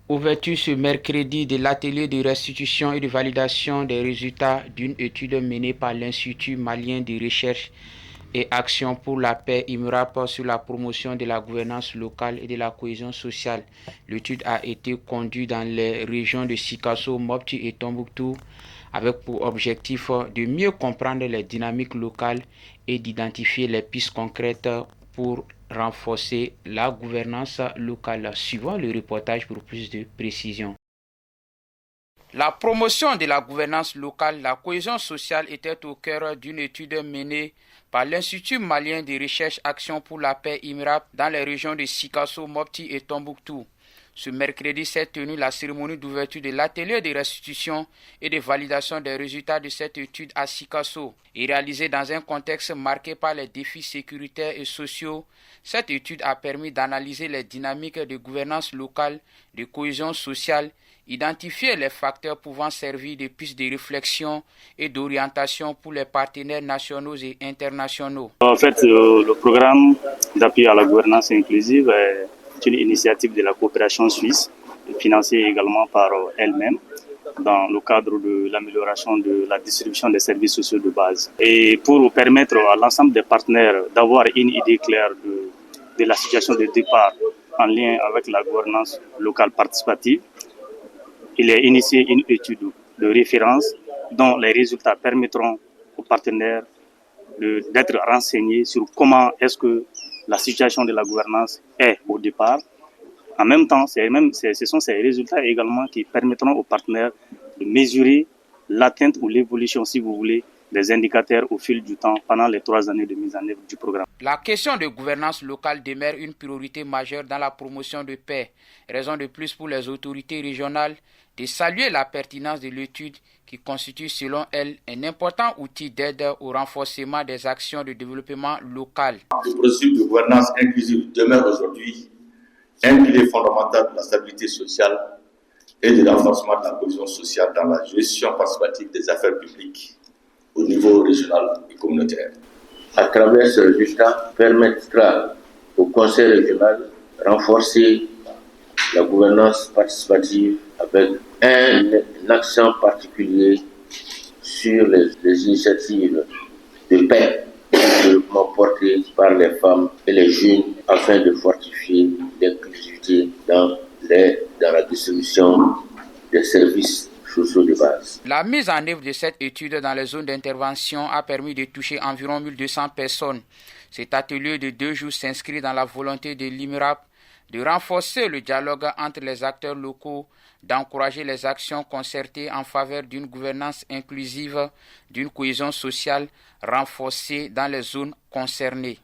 Ouverture ce mercredi de l'atelier de restitution et de validation des résultats d'une étude menée par l'Institut malien de recherche et action pour la paix IMRAP sur la promotion de la gouvernance locale et de la cohésion sociale. L'étude a été conduite dans les régions de Sikasso, Mopti et Tombouctou avec pour objectif de mieux comprendre les dynamiques locales et d'identifier les pistes concrètes pour renforcer la gouvernance locale. Suivant le reportage pour plus de précision. La promotion de la gouvernance locale, la cohésion sociale était au cœur d'une étude menée par l'Institut malien de recherche action pour la paix IMRAP dans les régions de Sikasso, Mopti et Tombouctou. Ce mercredi s'est tenue la cérémonie d'ouverture de l'atelier de restitution et de validation des résultats de cette étude à Sikasso. Et réalisée dans un contexte marqué par les défis sécuritaires et sociaux, cette étude a permis d'analyser les dynamiques de gouvernance locale, de cohésion sociale, identifier les facteurs pouvant servir de pistes de réflexion et d'orientation pour les partenaires nationaux et internationaux. En fait, le programme d'appui à la gouvernance inclusive est une initiative de la coopération suisse, financée également par elle-même dans le cadre de l'amélioration de la distribution des services sociaux de base. Et pour permettre à l'ensemble des partenaires d'avoir une idée claire de la situation de départ en lien avec la gouvernance locale participative, il est initié une étude de référence dont les résultats permettront aux partenaires d'être renseignés sur comment est-ce que la situation de la gouvernance est au départ. En même temps, ce sont ces résultats également qui permettront aux partenaires de mesurer l'atteinte ou l'évolution, si vous voulez, des indicateurs au fil du temps pendant les 3 années de mise en œuvre du programme. La question de gouvernance locale demeure une priorité majeure dans la promotion de paix. Raison de plus pour les autorités régionales de saluer la pertinence de l'étude qui constitue selon elles un important outil d'aide au renforcement des actions de développement local. Le processus de gouvernance inclusive demeure aujourd'hui un pilier fondamental de la stabilité sociale et de renforcement de la cohésion sociale dans la gestion participative des affaires publiques au niveau régional et communautaire. À travers ce résultat, permettra au Conseil régional de renforcer la gouvernance participative avec un accent particulier sur les initiatives de paix et de développement portées par les femmes et les jeunes afin de fortifier l'inclusivité dans la distribution des services sociaux de base. La mise en œuvre de cette étude dans les zones d'intervention a permis de toucher environ 1200 personnes. Cet atelier de 2 jours s'inscrit dans la volonté de l'IMRAP de renforcer le dialogue entre les acteurs locaux, d'encourager les actions concertées en faveur d'une gouvernance inclusive, d'une cohésion sociale renforcée dans les zones concernées.